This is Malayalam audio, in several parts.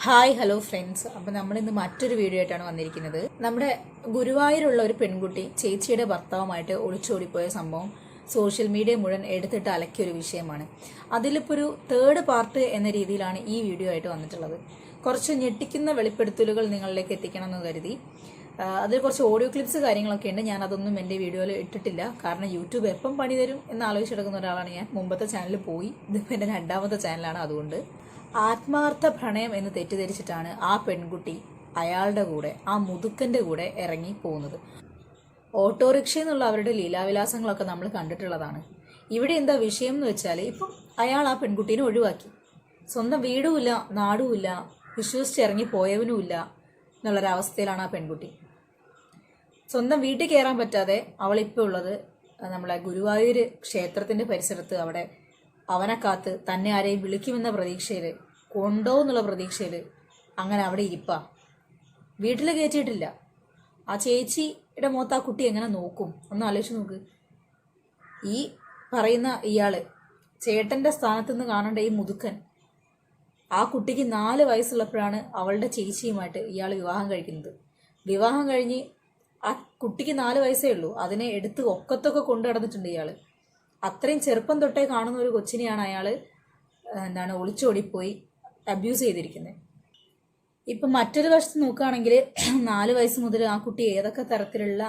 Hi hello friends. അപ്പം നമ്മളിന്ന് മറ്റൊരു വീഡിയോ ആയിട്ടാണ് വന്നിരിക്കുന്നത്. നമ്മുടെ ഗുരുവായൂരുള്ള ഒരു പെൺകുട്ടി ചേച്ചിയുടെ ഭർത്താവുമായിട്ട് ഒളിച്ചോടിപ്പോയ സംഭവം സോഷ്യൽ മീഡിയ മുഴുവൻ എടുത്തിട്ട് അലക്കിയൊരു വിഷയമാണ്. അതിലിപ്പോൾ ഒരു തേർഡ് പാർട്ട് എന്ന രീതിയിലാണ് ഈ വീഡിയോ ആയിട്ട് വന്നിട്ടുള്ളത്. കുറച്ച് ഞെട്ടിക്കുന്ന വെളിപ്പെടുത്തലുകൾ നിങ്ങളിലേക്ക് എത്തിക്കണം എന്ന് കരുതി. അതിൽ കുറച്ച് ഓഡിയോ ക്ലിപ്സ് കാര്യങ്ങളൊക്കെ ഉണ്ട്. ഞാൻ അതൊന്നും എൻ്റെ വീഡിയോയിൽ ഇട്ടിട്ടില്ല. കാരണം യൂട്യൂബ് എപ്പം പണി തരും എന്ന് ആലോചിച്ചെടുക്കുന്ന ഒരാളാണ് ഞാൻ. മുമ്പത്തെ ചാനലിൽ പോയി, ഇതിപ്പോൾ എൻ്റെ രണ്ടാമത്തെ ചാനലാണ്. അതുകൊണ്ട് ആത്മാർത്ഥ പ്രണയം എന്ന് തെറ്റിദ്ധരിച്ചിട്ടാണ് ആ പെൺകുട്ടി അയാളുടെ കൂടെ, ആ മുതുക്കൻ്റെ കൂടെ ഇറങ്ങി പോകുന്നത്. ഓട്ടോറിക്ഷയിൽ നിന്നുള്ള അവരുടെ ലീലാവിലാസങ്ങളൊക്കെ നമ്മൾ കണ്ടിട്ടുള്ളതാണ്. ഇവിടെ എന്താ വിഷയം എന്ന് വെച്ചാൽ, ഇപ്പം അയാൾ ആ പെൺകുട്ടീനെ ഒഴിവാക്കി. സ്വന്തം വീടുമില്ല, നാടുമില്ല, വിശ്വസിച്ച് ഇറങ്ങി പോയവനുമില്ല എന്നുള്ളൊരവസ്ഥയിലാണ് ആ പെൺകുട്ടി. സ്വന്തം വീട്ടിൽ കയറാൻ പറ്റാതെ അവളിപ്പോൾ ഉള്ളത് നമ്മളെ ഗുരുവായൂർ ക്ഷേത്രത്തിൻ്റെ പരിസരത്ത്. അവിടെ അവനെ കാത്ത് തന്നെ ആരെയും വിളിക്കുമെന്ന പ്രതീക്ഷയിൽ, കൊണ്ടോന്നുള്ള പ്രതീക്ഷയിൽ അങ്ങനെ അവിടെ ഇരിപ്പാ. വീട്ടിൽ കയറ്റിയിട്ടില്ല. ആ ചേച്ചിയുടെ മുഖത്ത് ആ കുട്ടി എങ്ങനെ നോക്കും ഒന്ന് ആലോചിച്ച് നോക്ക്. ഈ പറയുന്ന ഇയാള് ചേട്ടൻ്റെ സ്ഥാനത്ത് നിന്ന് കാണേണ്ട ഈ മുതുക്കൻ, ആ കുട്ടിക്ക് 4 വയസ്സുള്ളപ്പോഴാണ് അവളുടെ ചേച്ചിയുമായിട്ട് ഇയാൾ വിവാഹം കഴിക്കുന്നത്. വിവാഹം കഴിഞ്ഞ് ആ കുട്ടിക്ക് 4 വയസ്സേ ഉള്ളൂ. അതിനെ എടുത്ത് ഒക്കത്തൊക്കെ കൊണ്ടു നടന്നിട്ടുണ്ട് ഇയാൾ. അത്രയും ചെറുപ്പം തൊട്ടേ കാണുന്ന ഒരു കൊച്ചിനെയാണ് അയാൾ ഒളിച്ചോടിപ്പോയി അബ്യൂസ് ചെയ്തിരിക്കുന്നത്. ഇപ്പം മറ്റൊരു വശത്ത് നോക്കുകയാണെങ്കിൽ 4 വയസ്സ് മുതൽ ആ കുട്ടി ഏതൊക്കെ തരത്തിലുള്ള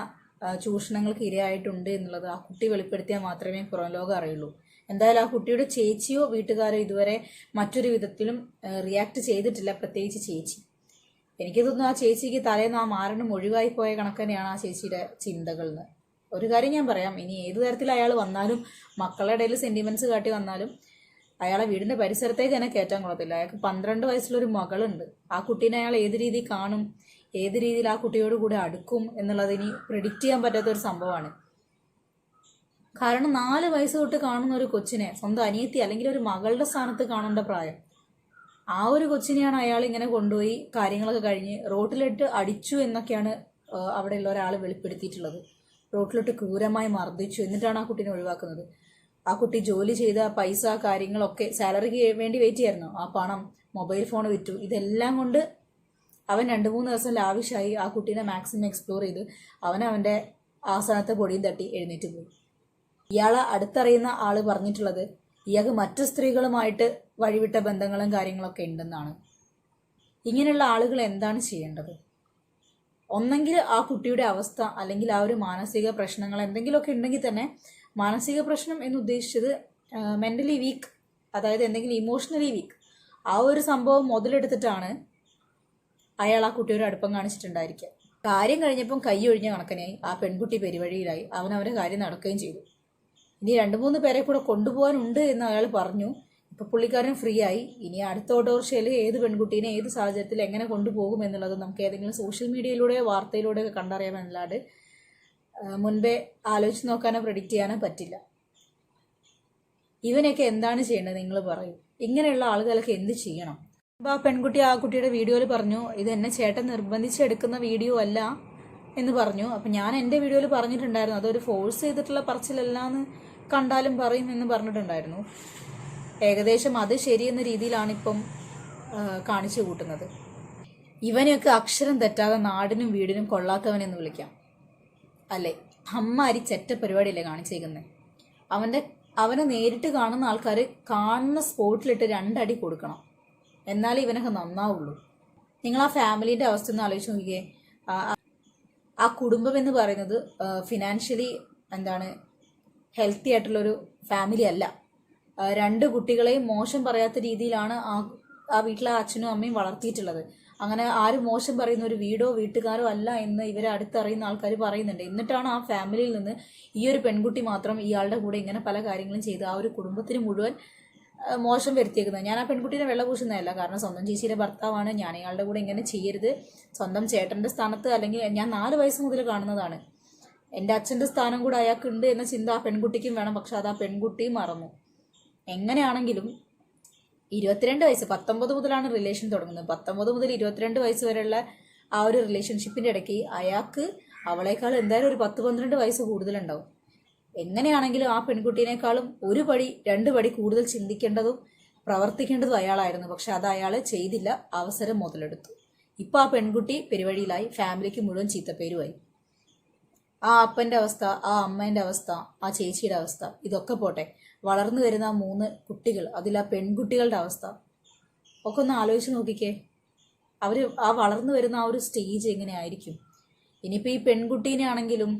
ചൂഷണങ്ങൾക്ക് ഇരയായിട്ടുണ്ട് എന്നുള്ളത് ആ കുട്ടി വെളിപ്പെടുത്തിയാൽ മാത്രമേ പുറം ലോകം അറിയുള്ളൂ. എന്തായാലും ആ കുട്ടിയുടെ ചേച്ചിയോ വീട്ടുകാരോ ഇതുവരെ മറ്റൊരു വിധത്തിലും റിയാക്ട് ചെയ്തിട്ടില്ല, പ്രത്യേകിച്ച് ചേച്ചി. എനിക്ക് തോന്നുന്നു ആ ചേച്ചിക്ക് തലേന്ന് ആ മാരണം ഒഴിവായി പോയ കണക്കന്നെയാണ് ആ ചേച്ചിയുടെ ചിന്തകൾ എന്ന്. ഒരു കാര്യം ഞാൻ പറയാം, ഇനി ഏത് തരത്തിൽ അയാൾ വന്നാലും, മക്കളുടെ ഇടയിൽ സെൻറ്റിമെൻറ്റ്സ് കാട്ടി വന്നാലും അയാളെ വീടിൻ്റെ പരിസരത്തേക്ക് തന്നെ കയറ്റാൻ കൊള്ളത്തില്ല. അയാൾക്ക് 12 വയസ്സുള്ളൊരു മകളുണ്ട്. ആ കുട്ടീനെ അയാൾ ഏത് രീതിയിൽ കാണും, ഏത് രീതിയിൽ ആ കുട്ടിയോട് കൂടെ അടുക്കും എന്നുള്ളത് ഇനി പ്രെഡിക്റ്റ് ചെയ്യാൻ പറ്റാത്തൊരു സംഭവമാണ്. കാരണം 4 വയസ്സ് തൊട്ട് കാണുന്ന ഒരു കൊച്ചിനെ, സ്വന്തം അനിയത്തി അല്ലെങ്കിൽ ഒരു മകളുടെ സ്ഥാനത്ത് കാണേണ്ട പ്രായം, ആ ഒരു കൊച്ചിനെയാണ് അയാൾ ഇങ്ങനെ കൊണ്ടുപോയി കാര്യങ്ങളൊക്കെ കഴിഞ്ഞ് റോട്ടിലിട്ട് അടിച്ചു എന്നൊക്കെയാണ് അവിടെയുള്ള ഒരാൾ വെളിപ്പെടുത്തിയിട്ടുള്ളത്. റോട്ടിലിട്ട് ക്രൂരമായി മർദ്ദിച്ചു, എന്നിട്ടാണ് ആ കുട്ടീനെ ഒഴിവാക്കുന്നത്. ആ കുട്ടി ജോലി ചെയ്ത പൈസ കാര്യങ്ങളൊക്കെ, സാലറിക്ക് വേണ്ടി വെയിറ്റ് ചെയ്യായിരുന്നു, ആ പണം, മൊബൈൽ ഫോൺ വിറ്റു. ഇതെല്ലാം കൊണ്ട് അവൻ 2-3 ദിവസം ലാവിഷായി ആ കുട്ടീനെ മാക്സിമം എക്സ്പ്ലോർ ചെയ്ത് അവൻ്റെ ആസനത്തെ പൊടിയും തട്ടി എഴുന്നേറ്റ് പോയി. ഇയാളെ അടുത്തറിയുന്ന ആൾ പറഞ്ഞിട്ടുള്ളത് ഇയാൾക്ക് മറ്റു സ്ത്രീകളുമായിട്ട് വഴിവിട്ട ബന്ധങ്ങളും കാര്യങ്ങളൊക്കെ ഉണ്ടെന്നാണ്. ഇങ്ങനെയുള്ള ആളുകൾ എന്താണ് ചെയ്യേണ്ടത്? ഒന്നെങ്കിൽ ആ കുട്ടിയുടെ അവസ്ഥ, അല്ലെങ്കിൽ ആ ഒരു മാനസിക പ്രശ്നങ്ങൾ എന്തെങ്കിലുമൊക്കെ ഉണ്ടെങ്കിൽ തന്നെ, മാനസിക പ്രശ്നം എന്ന് ഉദ്ദേശിച്ചത് മെൻ്റലി വീക്ക്, അതായത് എന്തെങ്കിലും ഇമോഷണലി വീക്ക്, ആ ഒരു സംഭവം മുതലെടുത്തിട്ടാണ് അയാൾ ആ കുട്ടിയുടെ അടുപ്പം കാണിച്ചിട്ടുണ്ടായിരിക്കുക. കാര്യം കഴിഞ്ഞപ്പം കൈ ഒഴിഞ്ഞ കണക്കനായി ആ പെൺകുട്ടി പെരുവഴിയിലായി. അവനവൻ്റെ കാര്യം നടക്കുകയും ചെയ്തു. ഇനി 2-3 പേരെ കൂടെ കൊണ്ടുപോകാനുണ്ട് എന്ന് അയാൾ പറഞ്ഞു. ഇപ്പം പുള്ളിക്കാരൻ ഫ്രീ ആയി. ഇനി അടുത്ത ഓട്ടോറിക്ഷയിൽ ഏത് പെൺകുട്ടീനെ ഏത് സാഹചര്യത്തിൽ എങ്ങനെ കൊണ്ടുപോകും എന്നുള്ളത് നമുക്ക് ഏതെങ്കിലും സോഷ്യൽ മീഡിയയിലൂടെയോ വാർത്തയിലൂടെയോ കണ്ടറിയാമെന്നല്ലാണ്ട് മുൻപേ ആലോചിച്ച് നോക്കാനോ പ്രെഡിക്റ്റ് ചെയ്യാനോ പറ്റില്ല. ഇവനൊക്കെ എന്താണ് ചെയ്യേണ്ടത് നിങ്ങൾ പറയൂ. ഇങ്ങനെയുള്ള ആളുകളൊക്കെ എന്ത് ചെയ്യണം? അപ്പോൾ ആ പെൺകുട്ടി ആ കുട്ടിയുടെ വീഡിയോയിൽ പറഞ്ഞു, ഇത് എന്നെ ചേട്ടൻ നിർബന്ധിച്ചെടുക്കുന്ന വീഡിയോ അല്ല എന്ന് പറഞ്ഞു. അപ്പം ഞാൻ എൻ്റെ വീഡിയോയിൽ പറഞ്ഞിട്ടുണ്ടായിരുന്നു, അതൊരു ഫോഴ്സ് ചെയ്തിട്ടുള്ള പറച്ചിലല്ല എന്ന് കണ്ടാലും പറയും എന്ന് പറഞ്ഞിട്ടുണ്ടായിരുന്നു. ഏകദേശം അത് ശരിയെന്ന രീതിയിലാണ് ഇപ്പം കാണിച്ചു കൂട്ടുന്നത്. ഇവനെയൊക്കെ അക്ഷരം തെറ്റാതെ നാടിനും വീടിനും കൊള്ളാത്തവനെന്ന് വിളിക്കാം അല്ലേ? അമ്മാരി ചെറ്റ പരിപാടിയല്ലേ കാണിച്ചേക്കുന്നത്. അവനെ നേരിട്ട് കാണുന്ന ആൾക്കാർ കാണുന്ന സ്പോട്ടിലിട്ട് 2 അടി കൊടുക്കണം, എന്നാലേ ഇവനൊക്കെ നന്നാവുള്ളൂ. നിങ്ങൾ ആ ഫാമിലീൻ്റെ അവസ്ഥ ഒന്ന് ആലോചിച്ച് നോക്കിയേ. ആ കുടുംബം എന്ന് പറയുന്നത് ഫിനാൻഷ്യലി ഹെൽത്തി ആയിട്ടുള്ളൊരു ഫാമിലി അല്ല. 2 കുട്ടികളെയും മോശം പറയാത്ത രീതിയിലാണ് ആ വീട്ടിലെ അച്ഛനും അമ്മയും വളർത്തിയിട്ടുള്ളത്. അങ്ങനെ ആരും മോശം പറയുന്ന ഒരു വീടോ വീട്ടുകാരോ അല്ല എന്ന് ഇവരെ അടുത്തറിയുന്ന ആൾക്കാർ പറയുന്നുണ്ട്. എന്നിട്ടാണ് ആ ഫാമിലിയിൽ നിന്ന് ഈ ഒരു പെൺകുട്ടി മാത്രം ഇയാളുടെ കൂടെ ഇങ്ങനെ പല കാര്യങ്ങളും ചെയ്ത് ആ ഒരു കുടുംബത്തിന് മുഴുവൻ മോശം വരുത്തിയേക്കുന്നത്. ഞാൻ ആ പെൺകുട്ടീനെ വെള്ള പൂശുന്നതല്ല, കാരണം സ്വന്തം ചേച്ചിയുടെ ഭർത്താവാണ്. ഞാൻ ഇയാളുടെ കൂടെ ഇങ്ങനെ ചെയ്യരുത്, സ്വന്തം ചേട്ടൻ്റെ സ്ഥാനത്ത്, അല്ലെങ്കിൽ ഞാൻ 4 വയസ്സ് മുതൽ കാണുന്നതാണ്, എൻ്റെ അച്ഛൻ്റെ സ്ഥാനം കൂടെ അയാൾക്കുണ്ട് എന്ന ചിന്ത ആ പെൺകുട്ടിക്കും വേണം. പക്ഷെ അത് ആ പെൺകുട്ടിയും മറന്നു. എങ്ങനെയാണെങ്കിലും 22 വയസ്സ്, 19 മുതലാണ് റിലേഷൻ തുടങ്ങുന്നത്. 19 മുതൽ 22 വയസ്സ് വരെയുള്ള ആ ഒരു റിലേഷൻഷിപ്പിൻ്റെ ഇടയ്ക്ക് അയാൾക്ക് അവളേക്കാൾ എന്തായാലും ഒരു 10-12 വയസ്സ് കൂടുതലുണ്ടാവും. എങ്ങനെയാണെങ്കിലും ആ പെൺകുട്ടീനേക്കാളും 1 പടി 2 പടി കൂടുതൽ ചിന്തിക്കേണ്ടതും പ്രവർത്തിക്കേണ്ടത് അയാളായിരുന്നു. പക്ഷെ അത് അയാൾ ചെയ്തില്ല, അവസരം മുതലെടുത്തു. ഇപ്പം ആ പെൺകുട്ടി പെരുവഴിയിലായി, ഫാമിലിക്ക് മുഴുവൻ ചീത്തപ്പേരുമായി. ആ അപ്പൻ്റെ അവസ്ഥ, ആ അമ്മേൻ്റെ അവസ്ഥ, ആ ചേച്ചിയുടെ അവസ്ഥ, ഇതൊക്കെ പോട്ടെ, വളർന്നു വരുന്ന ആ 3 കുട്ടികൾ, അതിൽ ആ പെൺകുട്ടികളുടെ അവസ്ഥ ഒക്കെ ഒന്ന് ആലോചിച്ച് നോക്കിക്കേ. അവർ ആ വളർന്നു വരുന്ന ആ ഒരു സ്റ്റേജ് എങ്ങനെയായിരിക്കും. ഇനിയിപ്പോൾ ഈ പെൺകുട്ടീനെ ആണെങ്കിലും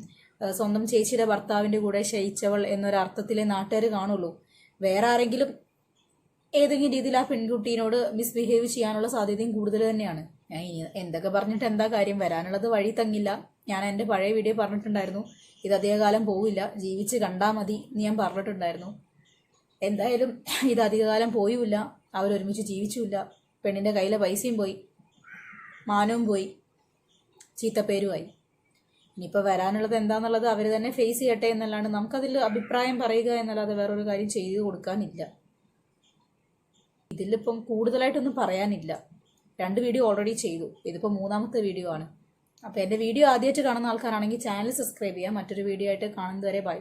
സ്വന്തം ചേച്ചിയുടെ ഭർത്താവിൻ്റെ കൂടെ ശയിച്ചവൾ എന്നൊരർത്ഥത്തിലെ നാട്ടുകാർ കാണുള്ളൂ. വേറെ ആരെങ്കിലും ഏതെങ്കിലും രീതിയിൽ ആ പെൺകുട്ടീനോട് മിസ്ബിഹേവ് ചെയ്യാനുള്ള സാധ്യതയും കൂടുതൽ തന്നെയാണ്. ഞാൻ ഇനി എന്തൊക്കെ പറഞ്ഞിട്ട് എന്താ കാര്യം, വരാനുള്ളത് വഴി തങ്ങില്ല. ഞാൻ എൻ്റെ പഴയ വീഡിയോ പറഞ്ഞിട്ടുണ്ടായിരുന്നു, ഇത് അധികകാലം പോവില്ല, ജീവിച്ച് കണ്ടാൽ മതി എന്ന് ഞാൻ പറഞ്ഞിട്ടുണ്ടായിരുന്നു. എന്തായാലും ഇത് അധികകാലം പോയുമില്ല, അവരൊരുമിച്ച് ജീവിച്ചുമില്ല. പെണ്ണിൻ്റെ കയ്യിലെ പൈസയും പോയി, മാനവും പോയി, ചീത്തപ്പേരുമായി. ഇനിയിപ്പോൾ വരാനുള്ളത് എന്താണെന്നുള്ളത് അവർ തന്നെ ഫേസ് ചെയ്യട്ടെ എന്നല്ലാണ്ട് നമുക്കതിൽ അഭിപ്രായം പറയുക എന്നല്ലാതെ വേറൊരു കാര്യം ചെയ്തു കൊടുക്കാനില്ല. ഇതിലിപ്പം കൂടുതലായിട്ടൊന്നും പറയാനില്ല. 2 വീഡിയോ ഓൾറെഡി ചെയ്തു, ഇതിപ്പോൾ 3ാമത്തെ വീഡിയോ ആണ്. അപ്പോൾ എൻ്റെ വീഡിയോ ആദ്യമായിട്ട് കാണുന്ന ആൾക്കാരാണെങ്കിൽ ചാനൽ സബ്സ്ക്രൈബ് ചെയ്യുക. മറ്റൊരു വീഡിയോ ആയിട്ട് കാണുന്നതുവരെ ബൈ.